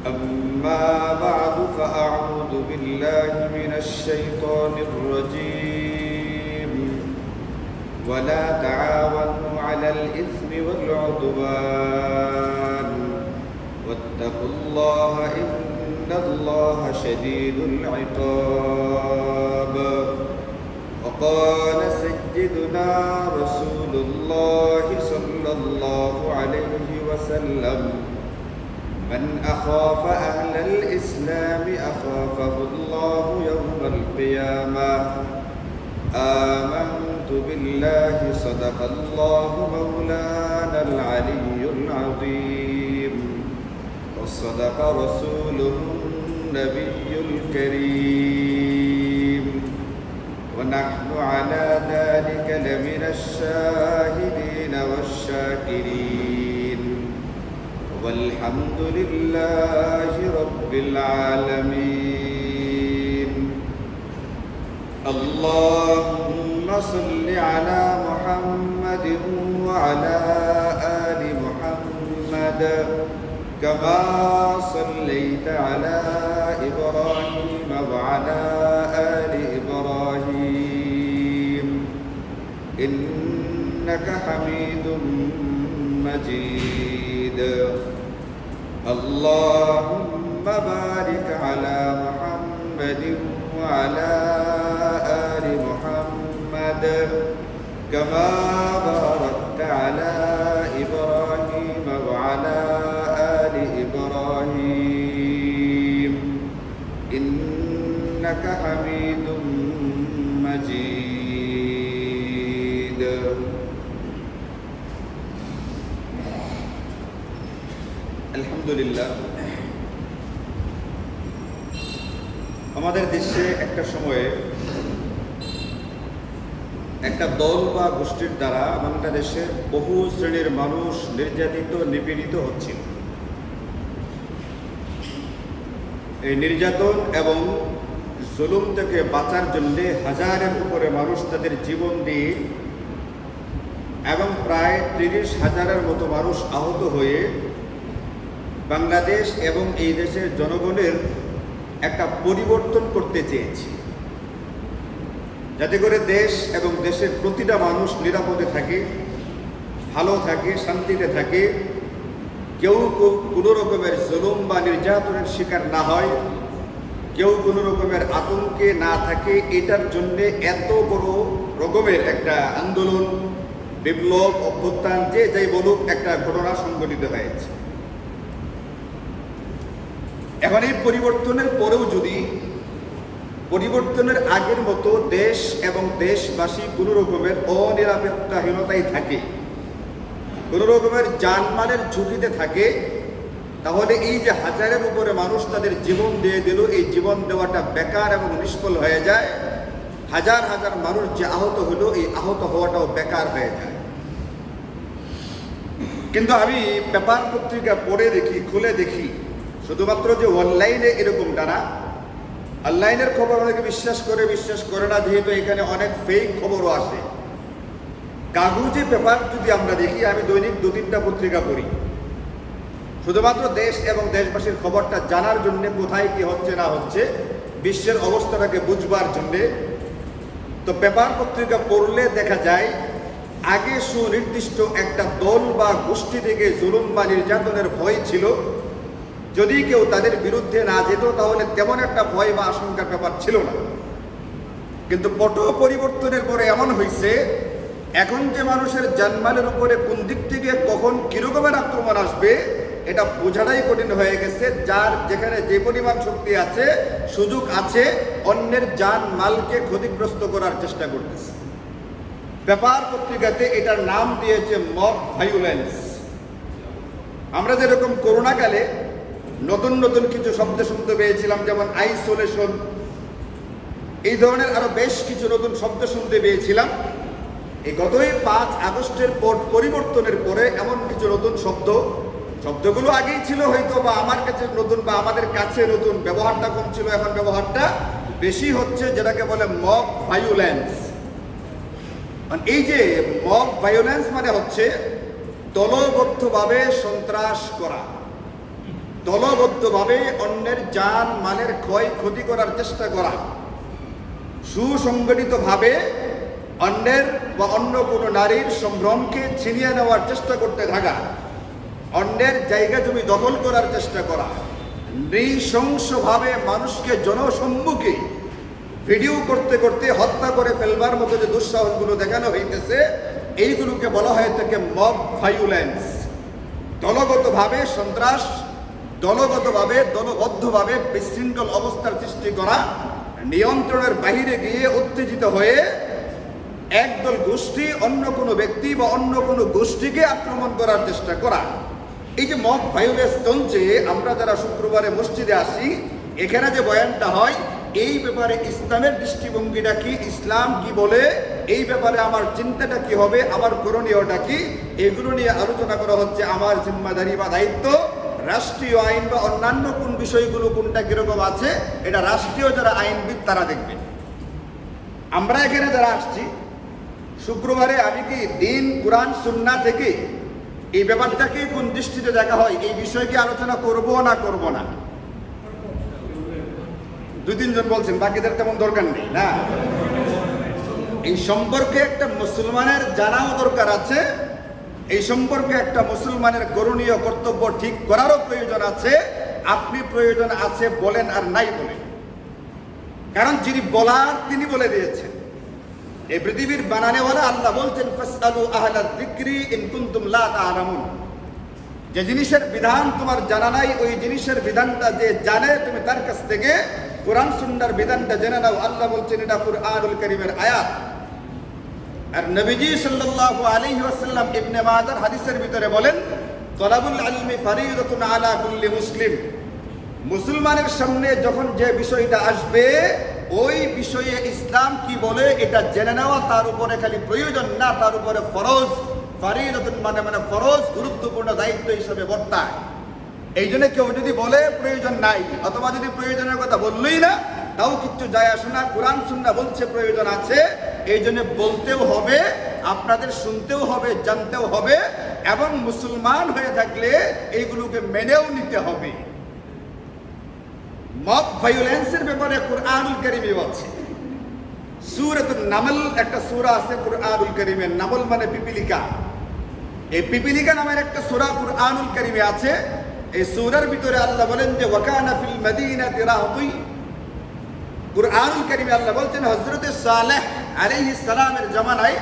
أما بعد فأعوذ بالله من الشيطان الرجيم ولا تعاونوا على الإثم والعدوان واتقوا الله إن الله شديد العقاب. وقال سيدنا رسول الله صلى الله عليه وسلم من أخاف أهل الإسلام أخافه الله يوم القيامة. آمنت بالله صدق الله مولانا العلي العظيم وصدق رسوله النبي الكريم ونحن على ذلك لمن الشاهدين والشاكرين والحمد لله رب العالمين. اللهم صل على محمد وعلى آل محمد كما صليت على إبراهيم وعلى آل إبراهيم إنك حميد مجيد. اللهم بارك على محمد وعلى آل محمد كما باركت على إبراهيم وعلى آل إبراهيم إنك حميد مجيد. আলহামদুলিল্লাহ, আমাদের দেশে একটা সময়ে একটা দল বা গোষ্ঠীর দ্বারা বাংলাদেশের বহু শ্রেণীর মানুষ নির্যাতিত নিপীড়িত হচ্ছিল। এই নির্যাতন এবং জুলুম থেকে বাঁচার জন্য হাজারের উপরে মানুষ তাদের জীবন দিয়ে এবং প্রায় 30,000-এর মতো মানুষ আহত হয়ে বাংলাদেশ এবং এই দেশের জনগণের একটা পরিবর্তন করতে চেয়েছি, যাতে করে দেশ এবং দেশের প্রতিটা মানুষ নিরাপদে থাকে, ভালো থাকে, শান্তিতে থাকে, কেউ কোনো রকমের জুলুম বা নির্যাতনের শিকার না হয়, কেউ কোনো রকমের আতঙ্কে না থাকে। এটার জন্যে এত বড় রকমের একটা আন্দোলন, বিপ্লব, অভ্যুত্থান, যে যাই বলুক, একটা ঘটনা সংঘটিত হয়েছে। এখন এই পরিবর্তনের পরেও যদি পরিবর্তনের আগের মতো দেশ এবং দেশবাসী কোনো রকমের অনিরাপত্তাহীনতায় থাকে, কোনো রকমের জানমালের ঝুঁকিতে থাকে, তাহলে এই যে হাজারের উপরে মানুষ তাদের জীবন দিয়ে দিল, এই জীবন দেওয়াটা বেকার এবং নিষ্ফল হয়ে যায়। হাজার হাজার মানুষ যে আহত হলো, এই আহত হওয়াটাও বেকার হয়ে যায়। কিন্তু আমি পেপার পত্রিকা পড়ে দেখি, খুলে দেখি, শুধুমাত্র যে অনলাইনে এরকমটা না, অনলাইনের খবর অনেকে বিশ্বাস করে না, যেহেতু এখানে অনেক ফেক খবরও আসে। কাগজে পেপার যদি আমরা দেখি, আমি দৈনিক 2-3টা পত্রিকা পড়ি, শুধুমাত্র দেশ এবং দেশবাসীর খবরটা জানার জন্য, কোথায় কি হচ্ছে না হচ্ছে, বিশ্বের অবস্থাটাকে বুঝবার জন্যে। তো পেপার পত্রিকা পড়লে দেখা যায় আগে সুনির্দিষ্ট একটা দল বা গোষ্ঠী থেকে জুলুম বা নির্যাতনের ভয় ছিল। যদি কেউ তাদের বিরুদ্ধে না যেত তাহলে তেমন একটা ভয় বা আশঙ্কার ব্যাপার ছিল না। কিন্তু পট পরিবর্তনের পরে এমন হয়েছে, এখন যে মানুষের জানমালের উপরে কোন দিক থেকে কখন কিরকমের আক্রমণ আসবে এটা বোঝাটাই কঠিন হয়ে গেছে। যার যেখানে যে পরিমাণ শক্তি আছে, সুযোগ আছে, অন্যের জানমালকে ক্ষতিগ্রস্ত করার চেষ্টা করতেছে। পেপার পত্রিকাতে এটার নাম দিয়েছে মব ভায়োলেন্স। আমরা যেরকম করোনাকালে নতুন নতুন কিছু শব্দ শুনতে পেয়েছিলাম, যেমন আইসোলেশন, এই ধরনের আরো বেশ কিছু নতুন শব্দ শুনতে পেয়েছিলাম। এই গতই 5 আগস্টের পর পরিবর্তনের পরে এমন কিছু নতুন শব্দগুলো আগেই ছিল হয়তো, বা আমার কাছে নতুন বা আমাদের কাছে নতুন, ব্যবহারটা কম ছিল, এখন ব্যবহারটা বেশি হচ্ছে, যেটাকে বলে মব ভায়োলেন্স। এই যে মব ভায়োলেন্স মানে হচ্ছে দলবদ্ধভাবে সন্ত্রাস করা। দলবদ্ধভাবে অন্যের জান মালের ক্ষয়ক্ষতি করার চেষ্টা করা, সুসংগঠিতভাবে অন্যের বা অন্য কোনো নারীর সম্ভ্রমকে ছিনিয়ে নেওয়ার চেষ্টা করতে থাকা, অন্যের জায়গা জমি দখল করার চেষ্টা করা, নৃশংসভাবে মানুষকে জনসম্মুখে ভিডিও করতে করতে হত্যা করে ফেলবার মতো যে দুঃসাহসগুলো দেখানো হইতেছে, এইগুলোকে বলা হয়ে থাকে মব ভায়োলেন্স। দলগতভাবে সন্ত্রাস, দলগতভাবে দলবদ্ধভাবে বিশৃঙ্খল অবস্থার সৃষ্টি করা, নিয়ন্ত্রণের বাহিরে গিয়ে উত্তেজিত হয়ে একদল গোষ্ঠী অন্য কোনো ব্যক্তি বা অন্য কোনো গোষ্ঠীকে আক্রমণ করার চেষ্টা করা। এই যে মব ভায়োলেন্স চলছে, আমরা যারা শুক্রবারে মসজিদে আসি, এখানে যে বয়ানটা হয়, এই ব্যাপারে ইসলামের দৃষ্টিভঙ্গিটা কি, ইসলাম কি বলে, এই ব্যাপারে আমার চিন্তাটা কি হবে, আমার করণীয়টা কি, এগুলো নিয়ে আলোচনা করা হচ্ছে। আমার জিম্মাদারি বা দায়িত্ব, রাষ্ট্রীয় আইন বা অন্যান্য কোন বিষয়গুলো কোনটা কিরকম আছে, এটা রাষ্ট্রীয় যারা আইনবিদ তারা দেখবেন। আমরা এখানে যারা আসছি শুক্রবারে, আমি কি দিন কুরআন সুন্নাহ থেকে এই ব্যাপারটাকে কোন দৃষ্টিতে দেখা হয়, এই বিষয়কে আলোচনা করব না করব না? দুই তিনজন বলছেন, বাকিদের তেমন দরকার নেই না। এই সম্পর্কে একটা মুসলমানের জানাও দরকার আছে, এই সম্পর্কে একটা মুসলমানের করণীয় কর্তব্য ঠিক করারও প্রয়োজন আছে। আপনি প্রয়োজন আছে বলেন আর নাই বলেন, কারণ যিনি বলার তিনি বলে দিয়েছেন। এই পৃথিবীর বানানেওয়ালা আল্লাহ বলছেন, ফাসআলু আহলা যিকরি ইন কুনতুম লা তা'লামুন। যে জিনিসের বিধান তোমার জানা নাই, ওই জিনিসের বিধানটা যে জানে তুমি তার কাছ থেকে কোরআন সুন্নাহর বিধানটা জেনে নাও। আল্লাহ বলছেন, এটা কুরআনুল কারীমের আয়াত। আর নবীজি সাল্লাল্লাহু আলাইহি ওয়াসাল্লাম ইবনে মাজাহ হাদিসের ভিতরে বলেন, তলাবুল ইলমি ফরিদাতুন আলা কুল্লি মুসলিম। মুসলমানের সামনে যখন যে বিষয়টা আসবে, ওই বিষয়ে ইসলাম কি বলে এটা জেনে নেওয়া তার উপরে খালি প্রয়োজন না, তার উপরে ফরজ। ফরিদাতুন মানে ফরজ, গুরুত্বপূর্ণ দায়িত্ব হিসেবে বর্তায়। এই জন্য কেউ যদি বলে প্রয়োজন নাই, অথবা যদি প্রয়োজনের কথা বললই না, তাও কিচ্ছু যায় আসে না। কোরআন সুন্নাহ বলছে প্রয়োজন আছে, এই জন্য বলতেও হবে, আপনাদের শুনতেও হবে, জানতেও হবে, এবং মুসলমান হয়ে থাকলে এইগুলোকে মেনেও নিতে হবে। মব ভায়োলেন্সের ব্যাপারে কুরআনুল কারীমে আছে। সূরাতুন নামল একটা সূরা আছে কুরআনুল কারীমে। নামল মানে পিপিলিকা। এই পিপিলিকা নামের একটা সূরা কুরআনুল কারীমে আছে। এই সূরার ভিতরে আল্লাহ বলেন যে ওয়াকানা ফিল মাদিনাতি রাহতুই। কুরআনুল কারীমে আল্লাহ বলছেন হযরত সালেহ আলাইহিস সালামের জামানায়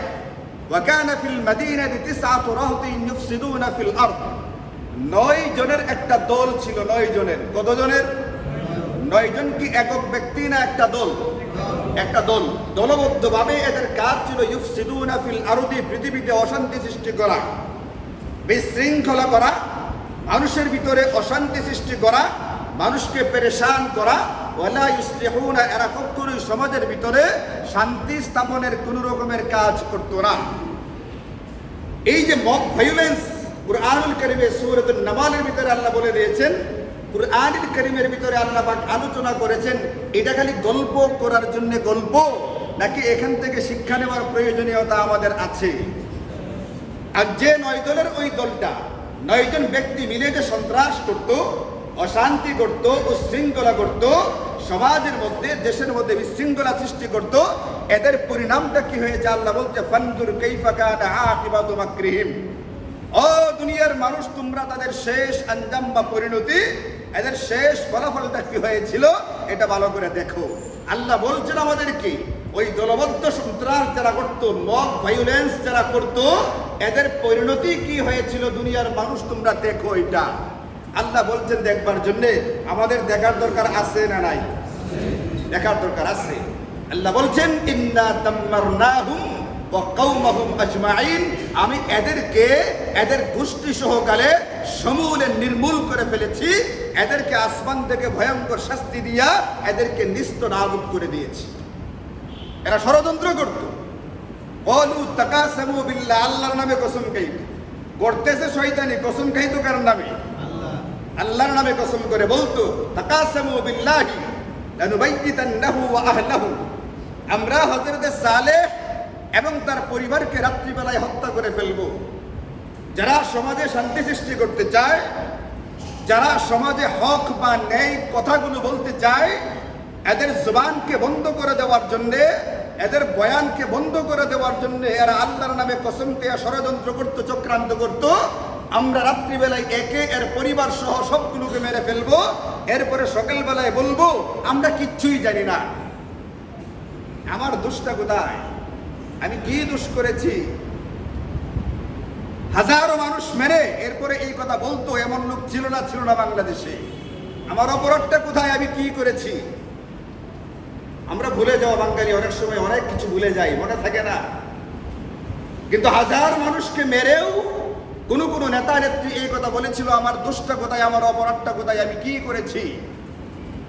ওয়াকানা ফিল মাদিনাতি তিসআতু রাহতিন ইউফসিদুনা ফিল আরদ। 9 জনের একটা দল ছিল। 9 জনের। কত জনের? 9 জন। কি একক ব্যক্তি না একটা দল? একটা দল। দলবদ্ধভাবে এদের কাজ ছিল ইউফসিদুনা ফিল আরদি, পৃথিবীতে অশান্তি সৃষ্টি করা, বিশৃঙ্খলা করা, মানুষের ভিতরে অশান্তি সৃষ্টি করা, মানুষকে পেরেশান করা। ওয়ালা ইউসলিহুনা, এরা কখনোই সমাজের ভিতরে শান্তি স্থাপনের কোন রকমের কাজ করতো না। এই যে মব ভায়োলেন্স কুরআনুল কারীমে সূরাতুন নামলের ভিতরে আল্লাহ বলে দিয়েছেন, কুরআনুল কারীমের ভিতরে আল্লাহ পাক আলোচনা করেছেন, এটা খালি গল্প করার জন্য গল্প, নাকি এখান থেকে শিক্ষা নেওয়ার প্রয়োজনীয়তা আমাদের আছে? আর যে 9 দলের ওই দলটা, 9 জন ব্যক্তি মিলে যে সন্ত্রাস করত, অশান্তি করত, উশৃঙ্খলা করত, সমাজের মধ্যে দেশের মধ্যে বিশৃঙ্খলা সৃষ্টি করত, এদের পরিণামটা কি হয়েছে আল্লাহ বলছে, ফানজুর কাইফা কানা আকিবাতু মাকরিহিম। ও দুনিয়ার মানুষ, তোমরা তাদের শেষ আঞ্জাম বা পরিণতি, এদের শেষ ফলাফলটা কি হয়েছিল এটা ভালো করে দেখো। আল্লাহ বলছেন আমাদেরকে, ওই দলবদ্ধ সন্ত্রাস যারা করতো, মব ভায়োলেন্স যারা করতো, এদের পরিণতি কি হয়েছিল দুনিয়ার মানুষ তোমরা দেখো। এটা আল্লাহ বলছেন দেখবার জন্য। আমাদের দেখার দরকার আছে না নাই? দেখার দরকার আছে। আল্লাহ বলছেন, ইন্না দাম্মারনাহুম ওয়া কওমাহুম আজমাইন। আমি এদেরকে এদের গোষ্ঠী সহকারে সমূলে নির্মূল করে ফেলেছি। এদেরকে আসমান থেকে ভয়ঙ্কর শাস্তি দিয়া এদেরকে নিস্তনাবুদ করে দিয়েছি। এরা ষড়যন্ত্র করত। ক্বালু তাকাসামু বিল্লাহ, আল্লাহর নামে কসম খাইত। করতেছে শয়তানি, কসম খাইতো কার নামে? আল্লাহর নামে কসম করে বলতো, তাকাসামু বিল্লাহি লানুবাইতিতান্নাহু ওয়া আহলাহু। আমরা হযরত সালেহ এবং তার পরিবারকে রাত্রিবেলায় হত্যা করে ফেলবো। যারা সমাজে শান্তি সৃষ্টি করতে চায়, যারা সমাজে হক বা ন্যায় কথাগুলো বলতে চায়, এদের জবানকে বন্ধ করে দেওয়ার জন্যে, এদের বয়ানকে বন্ধ করে দেওয়ার জন্য এরা আল্লাহর নামে কসম খেয়ে ষড়যন্ত্র করত, চক্রান্ত করত। আমরা রাত্রিবেলায় একে এর পরিবার সহ সবগুলোকে মেরে ফেলবো, এরপরে সকালবেলায় বলবো আমরা কিচ্ছুই জানি না। আমার দোষটা কোথায়? আমি কি দোষ করেছি? হাজারো মানুষ মেরে এরপরে এই কথা বলতো, এমন লোক ছিল না বাংলাদেশে। আমার অপরাধটা কোথায়? আমি কি করেছি? আমরা ভুলে যাওয়া বাঙালি অনেক সময় অনেক কিছু ভুলে যাই, মনে থাকে না। কিন্তু হাজার মানুষকে মেরেও কোন নেতা নেত্রী এই কথা বলেছিল, আমার দোষটা কোথায়, আমার অপরাধটা কোথায়, আমি কি করেছি?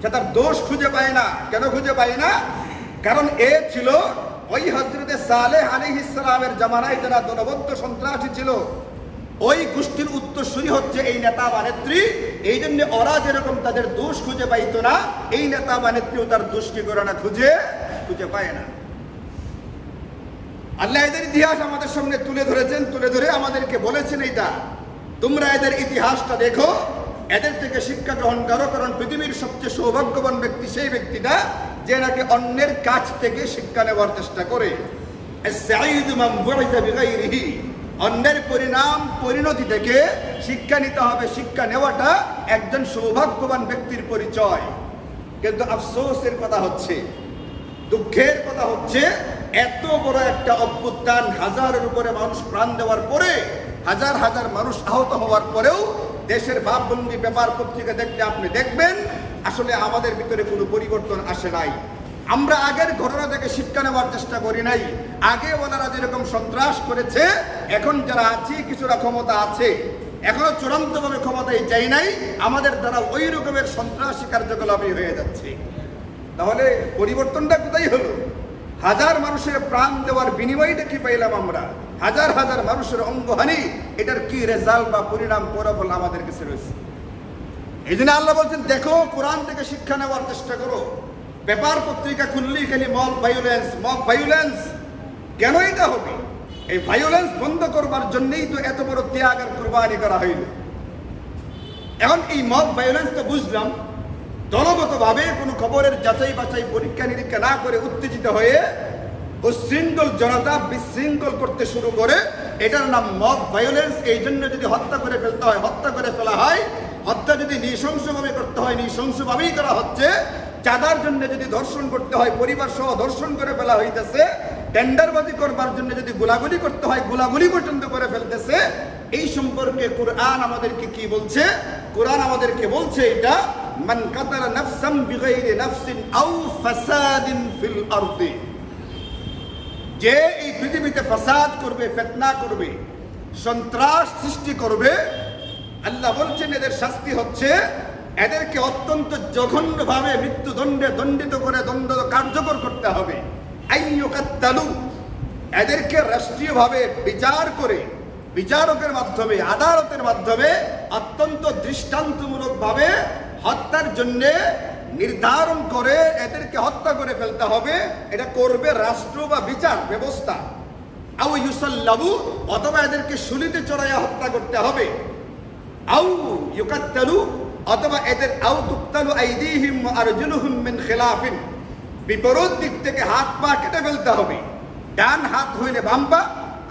সে তার দোষ খুঁজে পায় না। কেন খুঁজে পায় না? কারণ এ ছিল ওই হযরতে সালেহ আলাইহিস সালামের জামানায় যারা দলবদ্ধ সন্ত্রাসী ছিল, ওই গোষ্ঠীর উত্তরসূরি হচ্ছে এই নেতা বা নেত্রী। এই জন্য ওরা যেরকম তাদের দোষ খুঁজে পাইতো না, এই নেতা বা নেত্রীও তার দোষ কি করে না, খুঁজে পায় না। আল্লাহ এদের ইতিহাস আমাদের সামনে তুলে ধরেছেন, তুলে ধরে আমাদেরকে বলেছেন এইটা তোমরা এদের ইতিহাসটা দেখো, এদের থেকে শিক্ষা গ্রহণ করো। কারণ পৃথিবীর সবচেয়ে সৌভাগ্যবান ব্যক্তি সেই ব্যক্তিটা যে নাকি অন্যের কাছ থেকে শিক্ষা নেওয়ার চেষ্টা করে। অন্যের পরিণতি থেকে শিক্ষা নিতে হবে, শিক্ষা নেওয়াটা একজন সৌভাগ্যবান ব্যক্তির পরিচয়। কিন্তু আফসোসের কথা হচ্ছে, দুঃখের কথা হচ্ছে, এত বড় একটা অভ্যুত্থান, হাজারের উপরে মানুষ প্রাণ দেওয়ার পরে, হাজার হাজার মানুষ আহত হওয়ার পরেও দেশের ভাবভঙ্গি পেপার পত্রিকা দেখলে আপনি দেখবেন আসলে আমাদের ভিতরে কোনো পরিবর্তন আসে নাই। আমরা আগের ঘটনা থেকে শিক্ষা নেওয়ার চেষ্টা করি নাই। আগে ওনারা যেরকম সন্ত্রাস করেছে, এখন যারা আছি কিছুটা ক্ষমতা আছে, এখনো চূড়ান্তভাবে ক্ষমতায় যাই নাই, আমাদের দ্বারা ওই রকমের সন্ত্রাসী কার্যকলাপই হয়ে যাচ্ছে। তাহলে পরিবর্তনটা কোথায় হলো? হাজার মানুষের প্রাণ দেওয়ার বিনিময়টা কি পাইলাম আমরা? হাজার হাজার মানুষের অঙ্গহানি, এটার কি রেজাল্ট বা পরিণাম ফলাফল আমাদের কাছে রয়েছে? এই জন্য আল্লাহ বলছেন দেখো, কোরআন থেকে শিক্ষা নেওয়ার চেষ্টা করো। পেপার পত্রিকা খুললেই খালি মব ভায়োলেন্স। কেন এটা হবে? এই ভায়োলেন্স বন্ধ করবার জন্যই তো এত বড় ত্যাগ আর কুরবানি করা হইল। এখন এই মব ভায়োলেন্স তো বুঝলাম, দলগতভাবে কোনো খবরের যাচাই বাছাই পরীক্ষা নিরীক্ষা না করে উত্তেজিত হয়ে উশৃঙ্খল জনতা বিশৃঙ্খল করতে শুরু করে, এটার নাম মব ভায়োলেন্স। এই জন্য যদি হত্যা করে ফেলতে হয়, হত্যা করে ফেলা হয়। হত্যা যদি নৃশংসভাবে করতে হয়, নৃশংসভাবেই করা হচ্ছে। চাঁদার জন্য যদি ধর্ষণ করতে হয়, পরিবার সহ ধর্ষণ করে ফেলা হইতেছে। টেন্ডারবাজি করবার জন্য যদি গোলাগুলি করতে হয়, গোলাগুলি পর্যন্ত করে ফেলতেছে। এই সম্পর্কে কোরআন আমাদেরকে কি বলছে? কোরআন আমাদেরকে বলছে এটা, মান কাতালা নাফসাম বিগাইরি নাফসিন আও ফাসাদিন ফিল আরদি, যে এই পৃথিবীতে ফাসাদ করবে, ফিতনা করবে, সন্ত্রাস সৃষ্টি করবে, আল্লাহ বলছেন এদের শাস্তি হচ্ছে, এদেরকে অত্যন্ত জঘন্যভাবে মৃত্যুদণ্ডে দণ্ডিত করে দণ্ড কার্যকর করতে হবে। আইয়ুকাত্তালু, এদেরকে রাষ্ট্রীয়ভাবে বিচার করে, বিচারকের মাধ্যমে, আদালতের মাধ্যমে অত্যন্ত দৃষ্টান্তমূলকভাবে হত্যার জন্য নির্ধারণ করে এদেরকে হত্যা করে ফেলতে হবে। এটা করবে রাষ্ট্র বা বিচার ব্যবস্থা। আও ইউসাল্লাবু, অথবা এদেরকে শুলিতে চড়াইয়া হত্যা করতে হবে। আও ইউকাত্তালু, অথবা এদের আও তুকতালু আইদিহিম ওয়া আরজুলুহুম মিন খিলাফিন, বিপরীত দিক থেকে হাত পা কেটে ফেলতে হবে। ডান হাত হইলে বাম পা,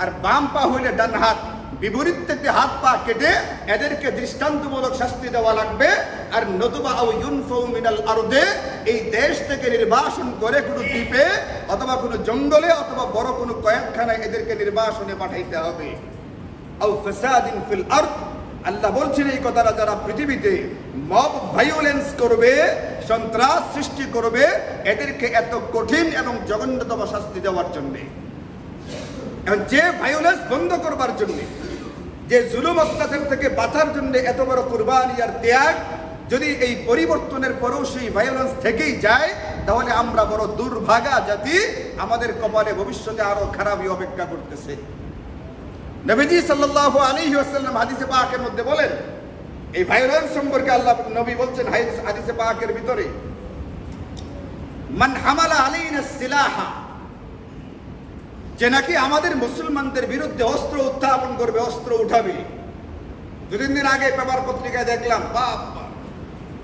আর বাম পা হইলে ডান হাত, বিপরীত থেকে হাত পা কেটে এদেরকে দৃষ্টান্তমূলক শাস্তি দেওয়া লাগবে। আর নতুবা আও ইউনফাউ মিনাল আরদে, এই দেশ থেকে নির্বাসন করে কোনো দ্বীপে অথবা কোনো জঙ্গলে অথবা বড় কোনো কয়েকখানায় এদেরকে নির্বাসনে পাঠাইতে হবে। আও ফাসাদিন ফিল আরদ, আল্লাহ বলছেন এই কথাটা যারা পৃথিবীতে মব ভায়োলেন্স করবে, সন্ত্রাস সৃষ্টি করবে, এদেরকে এত কঠিন এবং জঘন্যতম শাস্তি দেওয়ার জন্য। এখন যে ভায়োলেন্স বন্ধ করবার জন্য, যে জুলুম অত্যাচার থেকে বাঁচার জন্য এত বড় কুরবানি আর ত্যাগ, যদি এই পরিবর্তনের পরেও সেই ভায়োলেন্স থেকেই যায়, তাহলে আমরা বড় দুর্ভাগা জাতি, আমাদের কপালে ভবিষ্যতে আরো খারাপই অপেক্ষা করতেছে। নবীজি সাল্লাল্লাহু আলাইহি ওয়াসাল্লাম হাদিসে পাকের মধ্যে বলেন, এই ভায়োলেন্স সম্পর্কে আল্লাহ নবী বলছেন হাদিসে পাকের ভিতরে, মান হামালা আলাইনা সিলাহা, যে নাকি আমাদের মুসলমানদের বিরুদ্ধে অস্ত্র উত্থাপন করবে, অস্ত্র উঠাবে, 2-3 দিন আগে পেপার পত্রিকায় দেখলাম, বাপ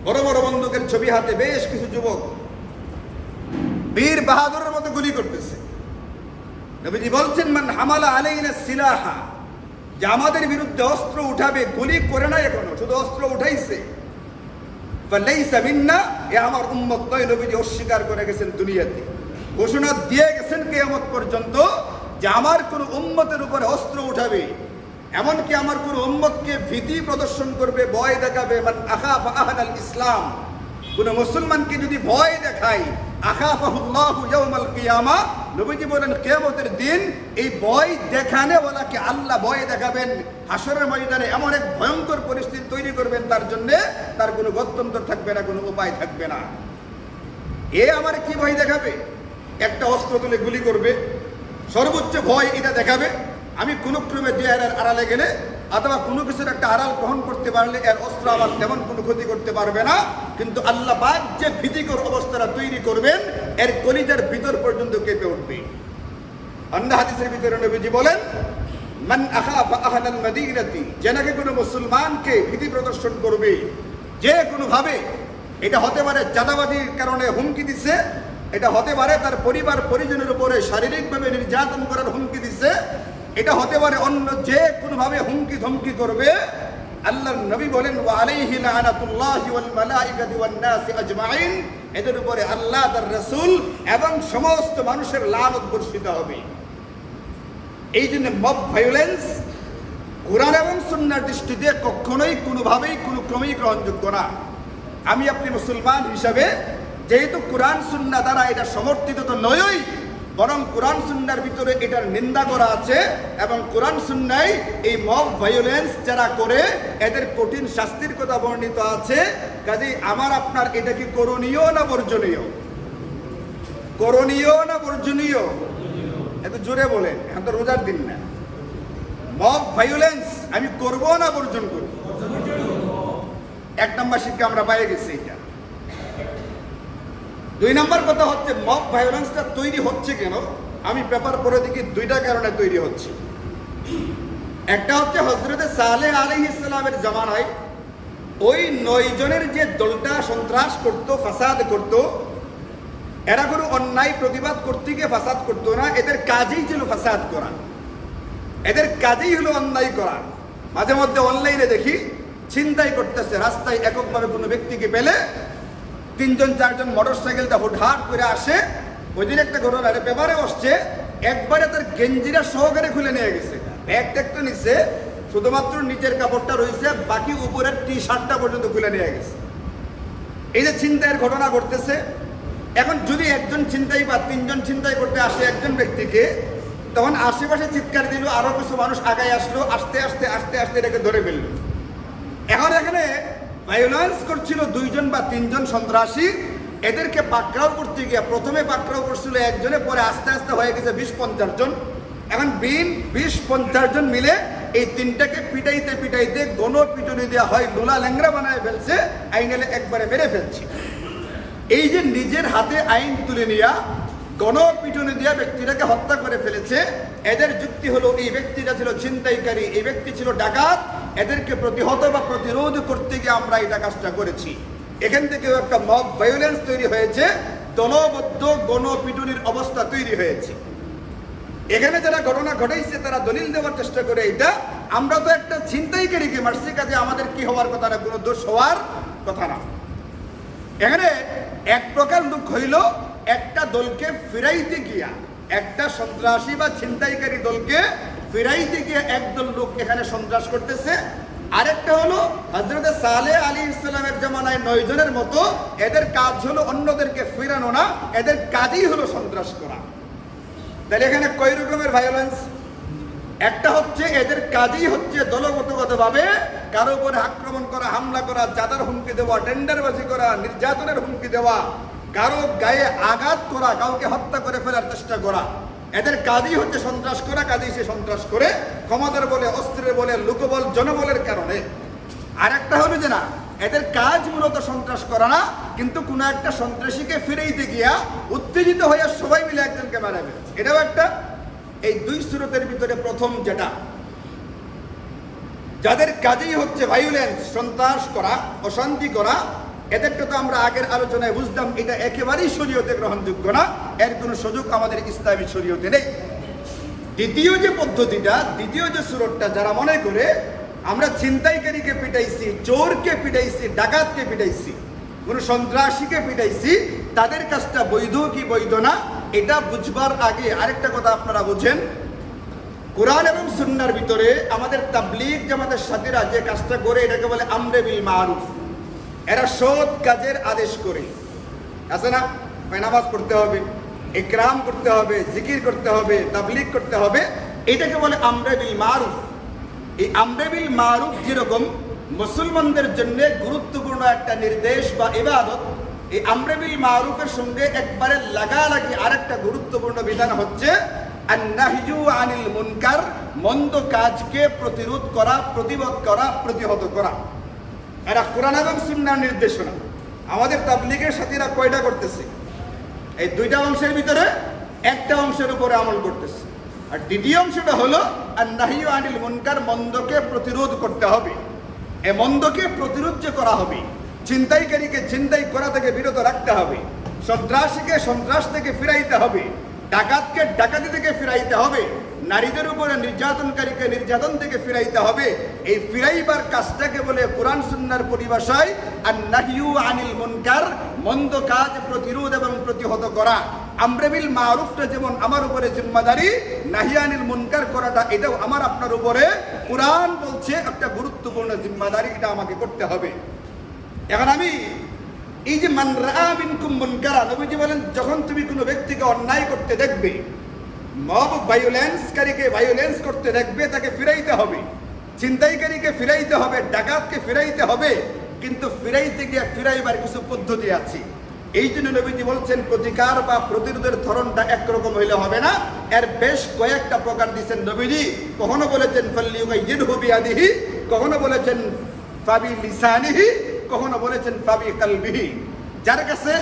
বড় বড় বন্দুকের ছবি হাতে বেশ কিছু যুবক বীর বাহাদুরের মতো গুলি করতেছে। নবীজি বলছেন, মান হামালা আলাইনা সিলাহা, যে আমাদের বিরুদ্ধে অস্ত্র উঠাবে, গুলি করে না এখনো, শুধু অস্ত্র উঠাইছে, ফালাইসা মিন্না, এ আমার উম্মত নয়। নবীজি অস্বীকার করে গেছেন দুনিয়াতে, ঘোষণা দিয়ে গেছেন কিয়ামত পর্যন্ত যে আমার কোন উম্মতের উপরে অস্ত্র উঠাবে, এমনকি আমার কোন উম্মতকে ভীতি প্রদর্শন করবে, ভয় দেখাবে, মান আখাফা আহলাল ইসলাম, কোন মুসলমানকে যদি ভয় দেখায়, আখাফাহুল্লাহু ইয়াউমাল কিয়ামা, নবীজি বলেন কিয়ামতের দিন এই ভয় দেখানে ওয়ালাকে আল্লাহ ভয় দেখাবেন, হাসরের ময়দানে এমন এক ভয়ঙ্কর পরিস্থিতি তৈরি করবেন তার জন্য, তার কোনো গত্যন্তর থাকবে না, কোনো উপায় থাকবে না। এ আমার কি ভয় দেখাবে? একটা অস্ত্র তুলে গুলি করবে, সর্বোচ্চ ভয় এটা দেখাবে। আমি কোনো ক্রমে দেয়ালের আড়ালে গেলে অথবা কোনো কিছুর একটা আড়াল গ্রহণ করতে পারলে এর অস্ত্র আমার তেমন কোনো ক্ষতি করতে পারবে না। কিন্তু আল্লাহ পাক যে ভীতিকর অবস্থাটা তৈরি করবেন, এর কলিজার ভিতর পর্যন্ত কেঁপে উঠবে। অন্য হাদিসের ভিতরে নবীজি বলেন, মান আখাফা আহলাল মাদিনাতি, যে নাকি কোনো মুসলমানকে ভীতি প্রদর্শন করবে যে কোনোভাবে, এটা হতে পারে জাদাবাদীর কারণে হুমকি দিছে, এটা হতে পারে তার পরিবার পরিজনের উপরে শারীরিকভাবে নির্যাতন করার হুমকি দিছে, এটা হতে পারে অন্য যে কোনোভাবে হুমকি ধমকি করবে, আল্লাহর নবী বলেন, ওয়া আলাইহি লানাতুল্লাহি ওয়াল মালাইকাতি ওয়ান নাসি আজমাইন, এদের উপরে আল্লাহ, তার রাসূল এবং সমস্ত মানুষের লানত বর্ষিত হবে। এই জন্য মব ভায়োলেন্স কুরআন এবং সুন্নাহর দৃষ্টিতে কখনোই কোনোভাবেই কোনো ক্রমেই গ্রহণযোগ্য না। আমি আপনি মুসলমান হিসাবে যেহেতু কোরআন সুন্নাহ দ্বারা এটা সমর্থিত তো নয়ই, বরং কোরআন সুন্নাহর ভিতরে এটার নিন্দা করা আছে, এবং কোরআন সুন্নাহয় এই মব ভায়োলেন্স যারা করে এদের কঠিন শাস্তির কথা বর্ণিত আছে। কাজেই আমার আপনার এটা কি করণীয় না বর্জনীয়? করণীয় না বর্জনীয়? এত জোরে বলেন, এখন তো রোজার দিন না। মব ভায়োলেন্স আমি করব না বর্জন করব? 1 নম্বর শিক্ষা আমরা পেয়ে গেছি এটা। 2 নম্বর কথা হচ্ছে, মব ভায়োলেন্সটা তৈরি হচ্ছে কেন? আমি পেপার পড়ে দেখি 2টা কারণে তৈরি হচ্ছে। একটা হচ্ছে হযরত সালেহ আলাইহিস সালামের জামানায় ওই 9 জনের যে দলটা সন্ত্রাস করত, ফাসাদ করত, এরা কোনো অন্যায় প্রতিবাদ করতে গিয়ে ফাসাদ করতো না, এদের কাজই ছিল ফাসাদ করা, এদের কাজই হলো অন্যায় করা। মাঝে মধ্যে অনলাইনে দেখি ছিনতাই করতেছে, রাস্তায় এককভাবে কোনো ব্যক্তিকে পেলে 3-4জন মোটরসাইকেলটা হুটহাট করে আসে। ওই দিন একটা ঘটনা পেপারে আসছে, একবারে তার গেঞ্জিরা সহকারে খুলে নিয়ে গেছে, ব্যাগ ট্যাগটা নিচ্ছে, শুধুমাত্র নিচের কাপড়টা রয়েছে, বাকি উপরের টি-শার্টটা পর্যন্ত খুলে নিয়ে গেছে। এই যে ছিনতাইয়ের ঘটনা ঘটতেছে, এখন যদি একজন ছিনতাই বা 3জন ছিনতাই করতে আসে একজন ব্যক্তিকে, তখন আশেপাশে চিৎকার দিল, আরো কিছু মানুষ আগায় আসলো, আস্তে আস্তে আস্তে আস্তে এটাকে ধরে ফেললো। এখন এখানে ভায়োলেন্স করছিল 2 জন বা 3 জন সন্ত্রাসী, এদেরকে পাকড়াও করতে গিয়ে প্রথমে পাকড়াও করছিল একজনে, পরে আস্তে আস্তে হয়ে গেছে 20-50 জন। এখন 20-50 জন মিলে এই 3টাকে পিটাইতে পিটাইতে গণপিটুনি দেওয়া হয়, লোলা ল্যাংরা বানায় ফেলছে, আইনালে একবারে মেরে ফেলছে। এই যে নিজের হাতে আইন তুলে নিয়ে গণপিটুনি দেওয়া ব্যক্তিটাকে হত্যা করে ফেলেছে, এদের যুক্তি হলো এই ব্যক্তিটা ছিল ছিনতাইকারী, এই ব্যক্তি ছিল ডাকাত, এদেরকে প্রতিহত বা প্রতিরোধ করতে গিয়ে আমরা এটা কাজটা করেছি। এখান থেকেও একটা মব ভায়োলেন্স তৈরি হয়েছে, দলবদ্ধ গণপিটুনির অবস্থা তৈরি হয়েছে। এখানে যারা ঘটনা ঘটাইছে তারা দলিল দেওয়ার চেষ্টা করে এটা আমরা তো একটা ছিনতাইকারীকে মারছি, কাজে আমাদের কি হওয়ার কথা না, কোনো দোষ হওয়ার কথা না। এখানে এক প্রকার লোক হইল একটা দলকে ফিরাইতে গিয়া, একটা সন্ত্রাসী বা ছিনতাইকারী দলকে ফিরাইতে গিয়ে একদল লোক এখানে সন্ত্রাস করতেছে। আরেকটা হলো হযরত সালেহ আলাইহিস সালামের জামানায় 9 জনের মতো, এদের কাজ হলো অন্যদেরকে ফিরানো না, এদের কাজই হলো সন্ত্রাস করা। তাহলে এখানে কয় রকমের ভায়োলেন্স? একটা হচ্ছে এদের কাজই হচ্ছে দলগতভাবে কারো উপরে আক্রমণ করা, হামলা করা, চাঁদার হুমকি দেওয়া, টেন্ডারবাজি করা, নির্যাতনের হুমকি দেওয়া, কারো গায়ে আঘাত করা, কাউকে হত্যা করে ফেলার চেষ্টা করা। এদের কাজই হচ্ছে সন্ত্রাস করা, কাজেই সে সন্ত্রাস করে ক্ষমতার বলে, অস্ত্রের বলে, লোকবল, জনবলের কারণে। আর একটা হলো যে না, এদের কাজ মূলত সন্ত্রাস করা না, কিন্তু কোনো একটা সন্ত্রাসীকে ফিরাইতে গিয়া উত্তেজিত হয়ে সবাই মিলে একজনকে মারা ফেলেছে, এটাও একটা। এই 2 সুরতের ভিতরে প্রথম যেটা, যাদের কাজেই হচ্ছে ভায়োলেন্স, সন্ত্রাস করা, অশান্তি করা, এদেরটা তো আমরা আগের আলোচনায় বুঝলাম এটা একেবারেই শরীয়তে গ্রহণযোগ্য না, এর কোনো সুযোগ আমাদের ইসলামী শরীয়তে নেই। দ্বিতীয় যে পদ্ধতিটা, দ্বিতীয় যে সুরতটা, যারা মনে করে আমরা ছিনতাইকারীকে পিটাইছি, চোরকে পিটাইছি, ডাকাতকে পিটাইছি, কোনো সন্ত্রাসীকে পিটাইছি, তাদের কাজটা বৈধ কি বৈধ না এটা বুঝবার আগে আরেকটা কথা আপনারা বুঝেন। কোরআন এবং সুন্নাহর ভিতরে আমাদের তাবলীগ জামাতের সাথীরা যে কাজটা করে এটাকে বলে আমরে বিল মারুফ। এরা সৎ কাজের আদেশ করে, আছে না, নামাজ পড়তে হবে, ইকরাম করতে হবে, জিকির করতে হবে, তাবলীগ করতে হবে, এটাকে বলে আমরে বিল মারুফ। এই আমরে বিল মারুফ যেরকম মুসলমানদের জন্য গুরুত্বপূর্ণ একটা নির্দেশ বা ইবাদত, এই আমরে বিল মারুফের সঙ্গে একবারে লাগালাগি আরেকটা গুরুত্বপূর্ণ বিধান হচ্ছে আন-নাহয়ু আনিল মুনকার, মন্দ কাজকে প্রতিরোধ করা, প্রতিবাদ করা, প্রতিহত করা। এরা কোরআন এবং সুন্নাহর নির্দেশনা। আমাদের তাবলীগের সাথীরা কয়টা করতেছে? এই দুইটা অংশের ভিতরে একটা অংশের উপরে আমল করতেছে। আর দ্বিতীয় অংশটা হলো আন-নাহয়ু আনিল মুনকার, মন্দকে প্রতিরোধ করতে হবে। এই মন্দকে প্রতিরোধ যে করা হবে, ছিনতাইকারীকে ছিনতাই করা থেকে বিরত রাখতে হবে, সন্ত্রাসীকে সন্ত্রাস থেকে ফিরাইতে হবে, ডাকাতকে ডাকাতি থেকে ফিরাইতে হবে, নারীদের উপরে নির্যাতনকারীকে নির্যাতন থেকে ফিরাইতে হবে। এই ফিরাইবার কাজটাকে বলে কোরআন সুন্নাহর পরিভাষায় আন-নাহয়ু আনিল মুনকার, মন্দ কাজ প্রতিরোধ এবং প্রতিহত করা। আমরে বিল মারুফটা যেমন আমার উপরে জিম্মাদারি, নাহি আনিল মুনকার করাটা এটাও আমার আপনার উপরে কোরআন বলছে একটা গুরুত্বপূর্ণ জিম্মাদারি, এটা আমাকে করতে হবে। এখন আমি এই যে মান রাআ মিনকুম মুনকারা, নবীজি বলেন যখন তুমি কোনো ব্যক্তিকে অন্যায় করতে দেখবে, মব ভায়োলেন্সকারীকে ভায়োলেন্স করতে দেখবে, তাকে ফিরাইতে হবে, ছিনতাইকারীকে ফিরাইতে হবে, ডাকাতকে ফিরাইতে হবে, কিন্তু ফিরাইতে গিয়ে ফিরাইবার কিছু পদ্ধতি আছে। এই জন্য নবীজি বলছেন প্রতিকার বা প্রতিরোধের ধরনটা একরকম হইলে হবে না, এর বেশ কয়েকটা প্রকার দিচ্ছেন নবীজি। কখনো বলেছেন ফাল্লিয়ুগাইয়িরহু বিয়াদিহি, কখনো বলেছেন ফাবি লিসানিহি, কখনো বলেছেন ফাবি কলবিহি। যার কাছে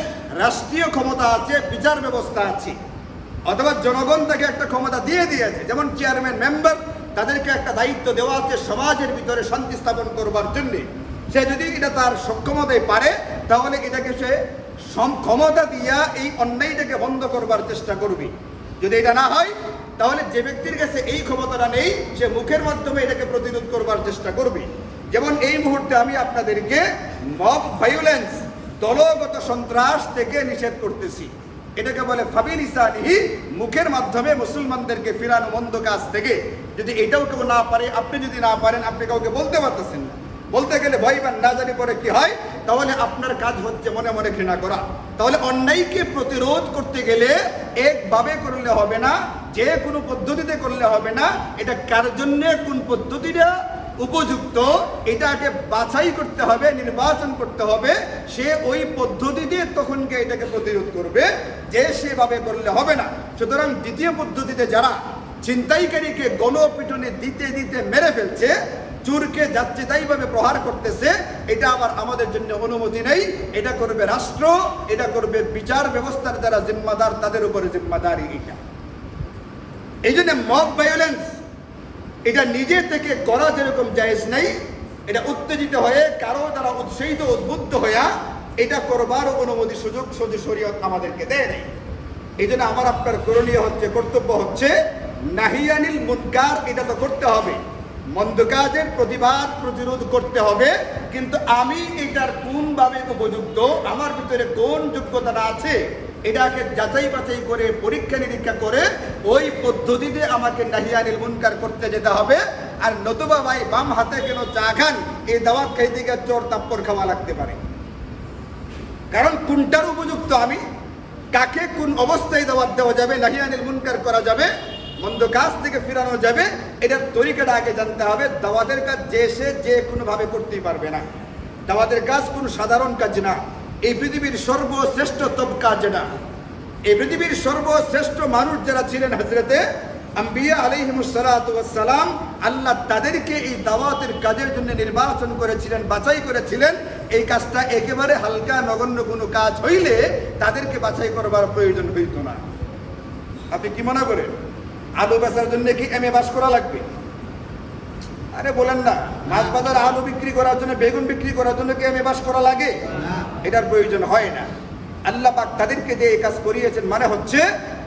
রাষ্ট্রীয় ক্ষমতা আছে, বিচার ব্যবস্থা আছে, অথবা জনগণ তাকে একটা ক্ষমতা দিয়ে দিয়েছে, যেমন চেয়ারম্যান, মেম্বার, তাদেরকে একটা দায়িত্ব দেওয়া আছে সমাজের ভিতরে শান্তি স্থাপন করবার জন্য। সে যদি এটা তার সক্ষমতায় পারে, তাহলে এটাকে সে ক্ষমতা দিয়া এই অন্যায়টাকে বন্ধ করবার চেষ্টা করবে। যদি এটা না হয়, তাহলে যে ব্যক্তির কাছে এই ক্ষমতাটা নেই, সে মুখের মাধ্যমে এটাকে প্রতিরোধ করবার চেষ্টা করবে। যেমন এই মুহূর্তে আমি আপনাদেরকে মব ভায়োলেন্স, দলগত সন্ত্রাস থেকে নিষেধ করতেছি। এটাকে বলে ফাবি লিসানিহি, মুখের মাধ্যমে মুসলমানদেরকে ফিরানো মন্দ কাজ থেকে। যদি এটাও কেউ না পারে, আপনি যদি না পারেন, আপনি কাউকে বলতে পারতেছেন না, বলতে গেলে ভয় পান, না জানি পরে কি হয়, তাহলে আপনার কাজ হচ্ছে মনে মনে ঘৃণা করা। তাহলে অন্যায়কে প্রতিরোধ করতে গেলে একভাবে করলে হবে না, যে কোনো পদ্ধতিতে করলে হবে না। এটা কার জন্য কোন পদ্ধতিটা উপযুক্ত, এটাকে বাছাই করতে হবে, নির্বাচন করতে হবে। সে ওই পদ্ধতিতে তখনকে এটাকে প্রতিরোধ করবে, যে সেভাবে করলে হবে না। সুতরাং দ্বিতীয় পদ্ধতিতে যারা ছিনতাইকারীকে গণপিটুনি দিতে দিতে মেরে ফেলছে, চোরকে যাচ্ছে তাইভাবে প্রহার করতেছে, এটা আবার আমাদের জন্য অনুমতি নেই। এটা করবে রাষ্ট্র, এটা করবে বিচার ব্যবস্থার যারা জিম্মাদার, তাদের উপরে জিম্মাদারি এটা। এই জন্য মব ভায়োলেন্স এটা নিজে থেকে করা যেরকম জায়েজ নেই, এটা উত্তেজিত হয়ে কারো দ্বারা উৎসাহিত উদ্বুদ্ধ হইয়া এটা করবার অনুমতি সুযোগ শরীয়ত আমাদেরকে দেয় নাই। এই জন্য আমার আপনার করণীয় হচ্ছে, কর্তব্য হচ্ছে নাহি আনিল মুনকার, এটা তো করতে হবে, মন্দ কাজের প্রতিবাদ প্রতিরোধ করতে হবে, কিন্তু আমি এটার কোনভাবে উপযুক্ত, আমার ভিতরে কোন যোগ্যতাটা আছে, এটাকে যাচাই বাছাই করে পরীক্ষা নিরীক্ষা করে ওই পদ্ধতিতে আমাকে নাহি আনিল মুনকার করতে যেতে হবে। আর নতুবা ভাই বাম হাতে কেন চা খান, এই দাওয়াত খাইতে গিয়ে চোর তাপ্পর খাওয়া লাগতে পারে। কারণ কোনটার উপযুক্ত আমি, কাকে কোন অবস্থায় দাওয়াত দেওয়া যাবে, নাহি আনিল মুনকার করা যাবে, মন্দ কাজ থেকে ফিরানো যাবে, এটার তরিকাটা আগে জানতে হবে। দাওয়াতের কাজ যে সে যে কোনোভাবে করতেই পারবে না। দাওয়াতের কাজ কোনো সাধারণ কাজ না। এই পৃথিবীর সর্বশ্রেষ্ঠ তবকা যেটা, এই পৃথিবীর সর্বশ্রেষ্ঠ মানুষ যারা ছিলেন হযরতে আম্বিয়া আলাইহিমুস সালাতু ওয়াস সালাম, আল্লাহ তাদেরকে এই দাওয়াতের কাজের জন্য নির্বাচন করেছিলেন, বাছাই করেছিলেন। এই কাজটা একেবারে হালকা নগণ্য কোনো কাজ হইলে তাদেরকে বাছাই করবার প্রয়োজন হইত না। আপনি কি মনে করেন আলু বেচার জন্য কি এমএ পাস করা লাগবে? আরে বলেন না, মাছ বাজার আলু বিক্রি করার জন্য, বেগুন বিক্রি করার জন্য কি আমি বাস করা লাগে? এটার প্রয়োজন হয় না। আল্লাহ পাক তাদেরকে দিয়ে এই কাজ করিয়েছেন, মানে হচ্ছে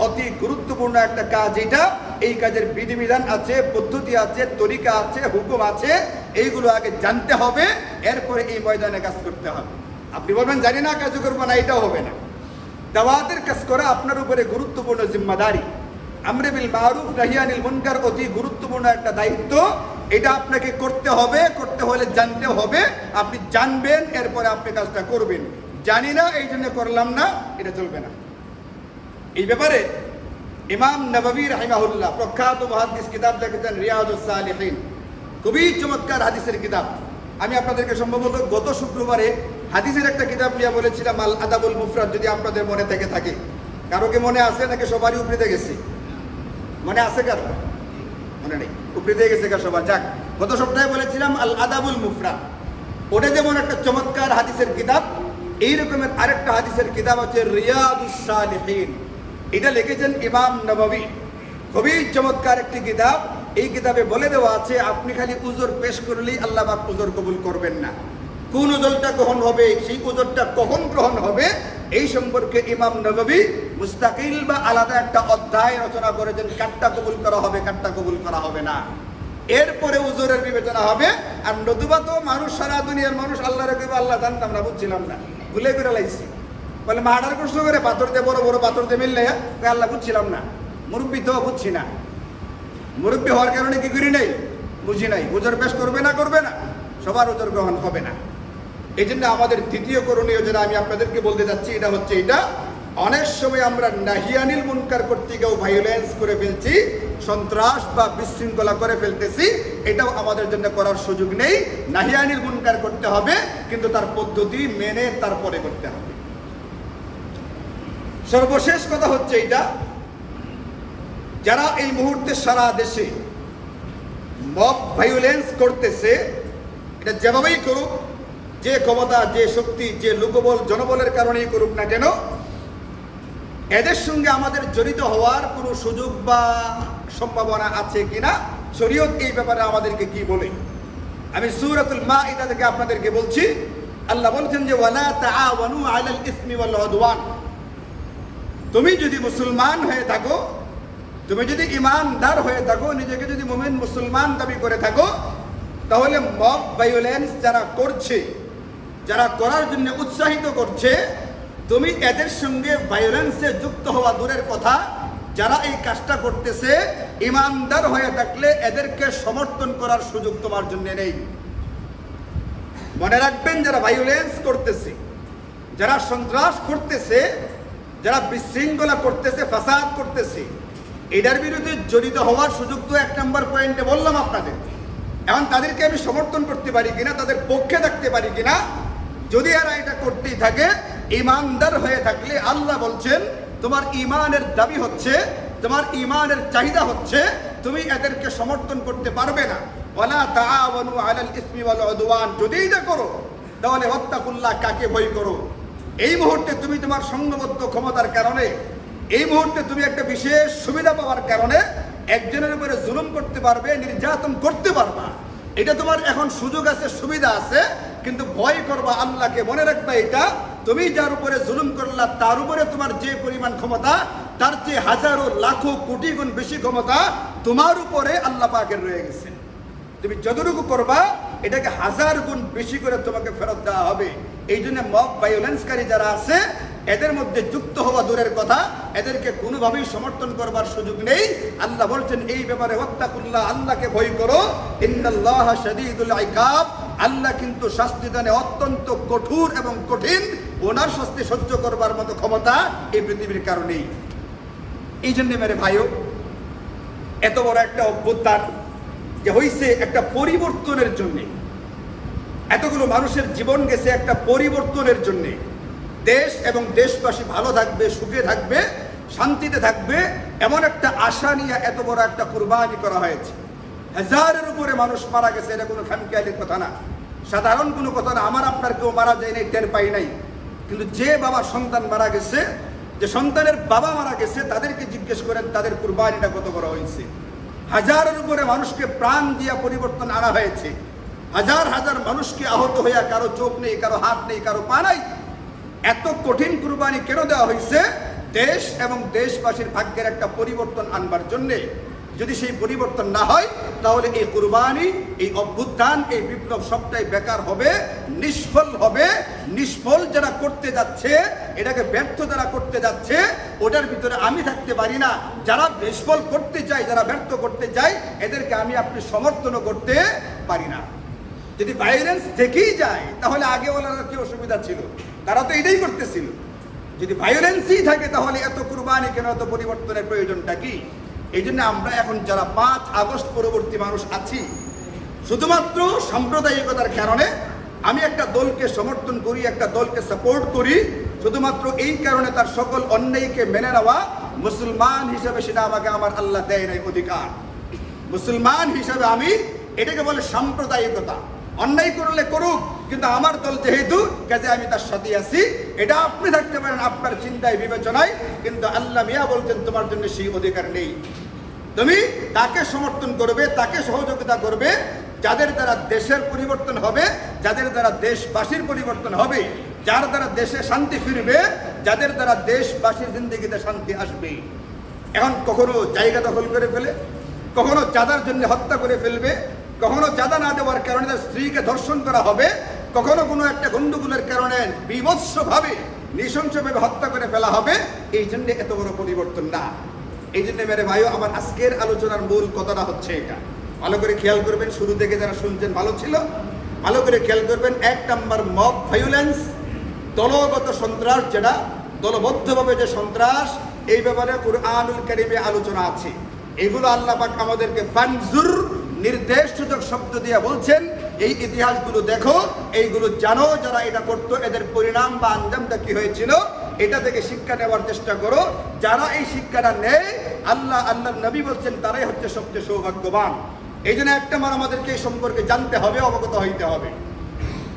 অতি গুরুত্বপূর্ণ একটা কাজ এটা। এই কাজের বিধিবিধান আছে, পদ্ধতি আছে, তরিকা আছে, হুকুম আছে, এইগুলো আগে জানতে হবে, এরপরে এই ময়দানে কাজ করতে হবে। আপনি বলবেন জানি না, কাজ করবো না, এটাও হবে না। দাওয়াতের কাজ করা আপনার উপরে গুরুত্বপূর্ণ জিম্মাদারি। আমরে বিল মারুফ নাহি আনিল মুনকার অতি গুরুত্বপূর্ণ একটা দায়িত্ব। এটা আপনাকে করতে হবে, করতে হলে জানতে হবে। আপনি জানবেন, এরপরে আপনি কাজটা করবেন। জানি না এই জন্য করলাম না, এটা চলবে না। এই ব্যাপারে ইমাম নববী রাহিমাহুল্লাহ প্রখ্যাত মুহাদ্দিস কিতাব লিখেছেন রিয়াদুস সালিহিন, খুবই চমৎকার হাদিসের কিতাব। আমি আপনাদেরকে সম্ভবত গত শুক্রবারে হাদিসের একটা কিতাব নিয়ে বলেছিলাম, আল আদাবুল মুফরাদ, যদি আপনাদের মনে থেকে থাকে। কারো কি মনে আছে নাকি সবারই উপরে গেছে? মনে আছে কারো? মনে নেই, উপরে গেছে কার সবার? যাক, গত সপ্তাহে বলেছিলাম আল আদাবুল মুফরাদ, ওটা যেমন একটা চমৎকার হাদিসের কিতাব, এই রকমের আরেকটা হাদিসের কিতাব হচ্ছে রিয়াদুস সালিহিন। এটা লিখেছেন ইমাম নববী, খুবই চমৎকার একটি কিতাব। এই কিতাবে বলে দেওয়া আছে আপনি খালি উজর পেশ করলেই আল্লাহ পাক উজর কবুল করবেন না। কোন উজরটা গ্রহণ হবে, সেই উজরটা কখন গ্রহণ হবে, এই সম্পর্কে ইমাম নববী মুস্তাকিল বা আলাদা একটা অধ্যায় রচনা করেছেন। কাটটা কবুল করা হবে, কাটটা কবুল করা হবে না, এরপরে উজরের বিবেচনা হবে। আর নতুবা তো মানুষ, সারা দুনিয়ার মানুষ আল্লাহ রাখবে, আল্লাহ জানতাম না, বুঝছিলাম না, ভুলে করে লাইছি। বলে মার্ডার করছো করে পাথর দিয়ে, বড় বড় পাথর দিয়ে মিললে আল্লাহ বুঝছিলাম না। মুরব্বী তো বুঝছি না, মুরব্বী হওয়ার কারণে কি করি নাই, বুঝি নাই। উজর পেশ করবে না, করবে না, সবার উজর গ্রহণ হবে না। এই জন্য আমাদের দ্বিতীয় করণীয় যেটা আমি আপনাদেরকে বলতে যাচ্ছি, এটা হচ্ছে এটা অনেক সময় আমরা নাহিয়ানিল মুনকার করতে গিয়েও ভায়োলেন্স করে ফেলছি, সন্ত্রাস বা বিশৃঙ্খলা করে ফেলতেছি। এটাও আমাদের জন্য করার সুযোগ নেই। নাহিয়ানিল মুনকার করতে হবে, কিন্তু তার পদ্ধতি মেনে তারপরে করতে হবে। সর্বশেষ কথা হচ্ছে এটা, যারা এই মুহূর্তে সারা দেশে মব ভায়োলেন্স করতেছে, এটা যেভাবেই করুক, যে ক্ষমতা, যে শক্তি, যে লোকবল, জনবলের কারণেই করুক না কেন, এদের সঙ্গে আমাদের জড়িত হওয়ার কোনো সুযোগ বা সম্ভাবনা আছে কিনা, শরীয়ত এই ব্যাপারে আমাদেরকে কি বলে। আমি সূরাতুল মাইদা থেকে আপনাদেরকে বলছি, আল্লাহ বলছেন যে ওয়ালা তাআওয়ানু আলাল ইসমি ওয়াল উদওয়ান। তুমি যদি মুসলমান হয়ে থাকো, তুমি যদি ইমানদার হয়ে থাকো, নিজেকে যদি মুমিন মুসলমান দাবি করে থাকো, তাহলে মব ভায়োলেন্স যারা করছে, যারা করার জন্য উৎসাহিত করছে, তুমি এদের সঙ্গে ভায়োলেন্সে যুক্ত হওয়া দূরের কথা, যারা এই কাজটা করতেছে ইমানদার হয়ে থাকলে এদেরকে সমর্থন করার সুযোগ তোমার জন্য নেই। মনে রাখবেন, যারা ভায়োলেন্স করতেছে, যারা সন্ত্রাস করতেছে, যারা বিশৃঙ্খলা করতেছে, ফাসাদ করতেছে, এটার বিরুদ্ধে জড়িত হওয়ার সুযোগ তো 1 নম্বর পয়েন্টে বললাম আপনাদের। এখন তাদেরকে আমি সমর্থন করতে পারি কিনা, তাদের পক্ষে থাকতে পারি কিনা, যদি এরা এটা করতেই থাকে, ইমানদার হয়ে থাকলে আল্লাহ বলছেন তোমার ইমানের দাবি হচ্ছে, তোমার ইমানের চাহিদা হচ্ছে, তুমি এদেরকে সমর্থন করতে পারবে না। ওয়ালা তাআওয়ানু আলাল ইসমি ওয়াল উদওয়ান, যদি এটা করো তাহলে ওয়াত্তাকুল্লাহ, কাকে ভয় করো। এই মুহূর্তে তুমি তোমার সংঘবদ্ধ ক্ষমতার কারণে, এই মুহূর্তে তুমি একটা বিশেষ সুবিধা পাওয়ার কারণে একজনের উপরে জুলুম করতে পারবে, নির্যাতন করতে পারবা, এটা তোমার এখন সুযোগ আছে, সুবিধা আছে, কিন্তু ভয় করবা আল্লাহকে। মনে রাখবা, এটা তুমি যার উপরে জুলুম করলা, তার উপরে তোমার যে পরিমাণ ক্ষমতা, তার চেয়ে হাজারো লাখো কোটি গুণ বেশি ক্ষমতা তোমার উপরে আল্লাহ পাকের রয়ে গেছে। তুমি যতটুকু করবা, এটাকে 1000 গুণ বেশি করে তোমাকে ফেরত দেওয়া হবে। এই জন্য মব ভায়োলেন্সকারী যারা আছে, এদের মধ্যে যুক্ত হওয়া দূরের কথা, এদেরকে কোনোভাবেই সমর্থন করবার সুযোগ নেই। আল্লাহ বলছেন এই ব্যাপারে ওয়াত্তাকুল্লাহ, আল্লাহকে ভয় করো, ইন্নাল্লাহা শাদীদুল ইকাব, আল্লাহ কিন্তু শাস্তি দানে অত্যন্ত কঠোর এবং কঠিন। ওনার শাস্তি সহ্য করবার মতো ক্ষমতা এই পৃথিবীর কারণেই। এই জন্য মেরে ভাইও, এত বড় একটা অভ্যুত্থান যে হইছে একটা পরিবর্তনের জন্যে, এতগুলো মানুষের জীবন গেছে একটা পরিবর্তনের জন্যে। দেশ এবং দেশবাসী ভালো থাকবে, সুখে থাকবে, শান্তিতে থাকবে, এমন একটা আশা নিয়ে এত বড় একটা কুরবানি করা হয়েছে। হাজারের উপরে মানুষ মারা গেছে, এটা কোনো খামখেয়ালির কথা না, সাধারণ কোনো কথা না। আমার আপনার কেউ মারা যায় নাই, টের পাই নাই, কিন্তু যে বাবার সন্তান মারা গেছে, যে সন্তানের বাবা মারা গেছে, তাদেরকে জিজ্ঞেস করেন তাদের কুরবানিটা কত বড় হয়েছে। হাজারের উপরে মানুষকে প্রাণ দিয়া পরিবর্তন আনা হয়েছে, হাজার হাজার মানুষকে আহত হইয়া কারো চোখ নেই, কারো হাত নেই, কারো পা নাই। এত কঠিন কুরবানি কেন দেওয়া হয়েছে? দেশ এবং দেশবাসীর ভাগ্যের একটা পরিবর্তন আনবার জন্যে। যদি সেই পরিবর্তন না হয় তাহলে এই কুরবানি, এই অভ্যুত্থান, এই বিপ্লব সবটাই বেকার হবে, নিষ্ফল হবে। নিষ্ফল যারা করতে যাচ্ছে, এটাকে ব্যর্থ যারা করতে যাচ্ছে, ওটার ভিতরে আমি থাকতে পারি না। যারা নিষ্ফল করতে চায়, যারা ব্যর্থ করতে চায়, এদেরকে আমি আপনি সমর্থনও করতে পারি না। যদি ভায়োলেন্স থেকেই যায় তাহলে আগে ওনারা কি অসুবিধা ছিল? তারা তো এটাই করতেছিল। যদি ভায়োলেন্সই থাকে তাহলে এত কুরবানি কেন, এত পরিবর্তনের প্রয়োজনটা কি? এই জন্য আমরা এখন যারা 5 আগস্ট পরবর্তী মানুষ আছি, শুধুমাত্র সাম্প্রদায়িকতার কারণে আমি একটা দলকে সমর্থন করি, একটা দলকে সাপোর্ট করি, শুধুমাত্র এই কারণে তার সকল অন্যায়কে মেনে নেওয়া, মুসলমান হিসেবে সেটা আমাকে আমার আল্লাহ দেয় নাই অধিকার। মুসলমান হিসেবে আমি, এটাকে বলে সাম্প্রদায়িকতা। অন্যায় করলে করুক, কিন্তু আমার দল যেহেতু, কাজে আমি তার সাথে আছি। এটা আপনি থাকতে পারেন আপনার চিন্তায় বিবেচনায়, কিন্তু আল্লাহ মিয়া বলছেন তোমার জন্য সেই অধিকার নেই। তুমি তাকে সমর্থন করবে, তাকে সহযোগিতা করবে যাদের দ্বারা দেশের পরিবর্তন হবে, যাদের দ্বারা দেশবাসীর পরিবর্তন হবে, যার দ্বারা দেশে শান্তি ফিরবে, যাদের দ্বারা দেশবাসীর জিন্দেগিতে শান্তি আসবে। এখন কখনো জায়গা দখল করে ফেলে, কখনো চাঁদার জন্য হত্যা করে ফেলবে, কখনো চাঁদা না দেওয়ার কারণে তার স্ত্রীকে ধর্ষণ করা হবে, কখনো কোনো একটা গন্ডগোলের কারণে বিভৎসভাবে নৃশংসভাবে হত্যা করে ফেলা হবে। এই জন্য এত বড় পরিবর্তন না। এই জন্য মেরে ভাইও, আমার আজকের আলোচনার মূল কথাটা হচ্ছে এটা। ভালো করে খেয়াল করবেন, শুরু থেকে যারা শুনছেন ভালো ছিল, ভালো করে খেয়াল করবেন। 1 নম্বর মব ভায়োলেন্স, দলগত সন্ত্রাস, যেটা দলবদ্ধভাবে যে সন্ত্রাস, এই ব্যাপারে কুরআনুল কারীমে আলোচনা আছে। এগুলো আল্লাহ পাক আমাদেরকে ফানজুর, নির্দেশসূচক শব্দ দিয়ে বলছেন, এই ইতিহাসগুলো দেখো, এইগুলো জানো। যারা এটা করতো এদের পরিণাম বা আঞ্জামটা কি হয়েছিল, এটা থেকে শিক্ষা নেওয়ার চেষ্টা করো। যারা এই শিক্ষাটা নেয়, আল্লাহর নবী বলছেন তারাই হচ্ছে সবচেয়ে সৌভাগ্যবান। এই জন্য একটা বার আমাদেরকে এই সম্পর্কে জানতে হবে, অবগত হইতে হবে।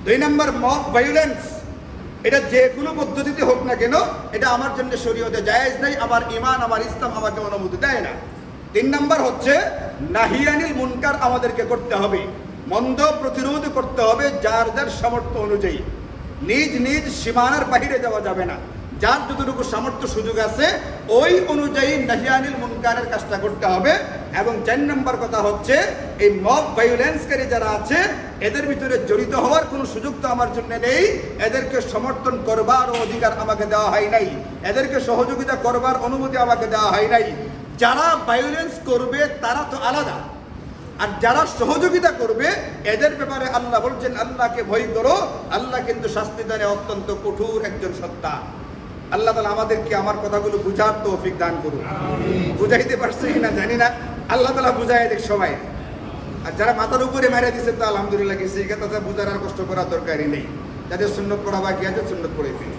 2 নম্বর মব ভায়োলেন্স, এটা যে কোনো পদ্ধতিতে হোক না কেন, এটা আমার জন্য শরীয়তে জায়েজ নাই। আমার ঈমান, আমার ইসলাম আমাকে অনুমতি দেয় না। 3 নম্বর হচ্ছে নাহিয়ানিল মুনকার, আমাদেরকে করতে হবে, মন্দ প্রতিরোধ করতে হবে যার যার সামর্থ্য অনুযায়ী। নিজ নিজ সীমানার বাহিরে যাওয়া যাবে না। যার যতটুকু সামর্থ্য সুযোগ আছে ওই অনুযায়ী নাহিয়ানিল মুনকারের কাজটা করতে হবে। এবং 4 নম্বর কথা হচ্ছে, এই মব ভায়োলেন্সকারী যারা আছে এদের ভিতরে জড়িত হওয়ার কোনো সুযোগ তো আমার জন্য নেই। এদেরকে সমর্থন করবার অধিকার আমাকে দেওয়া হয় নাই, এদেরকে সহযোগিতা করবার অনুমতি আমাকে দেওয়া হয় নাই। যারা ভায়োলেন্স করবে তারা তো আলাদা, আর যারা সহযোগিতা করবে এদের ব্যাপারে আল্লাহ বলছেন আল্লাহকে ভয় করো, আল্লাহ কিন্তু শাস্তি দানে অত্যন্ত কঠোর একজন সত্তা। আল্লাহ তাআলা আমাদেরকে আমার কথাগুলো বুঝার তৌফিক দান করুন। বুঝাইতে পারছি কিনা জানি না, আল্লাহ তাআলা বুঝায় দেখ সবাই। আর যারা মাথার উপরে মেরে দিচ্ছে তা আলহামদুলিল্লাহ, কিছু কথা বুঝার আর কষ্ট করার দরকারই নেই। যাদের সুন্নত পড়া বাকি আছে সুন্নত পড়ে ফেলি।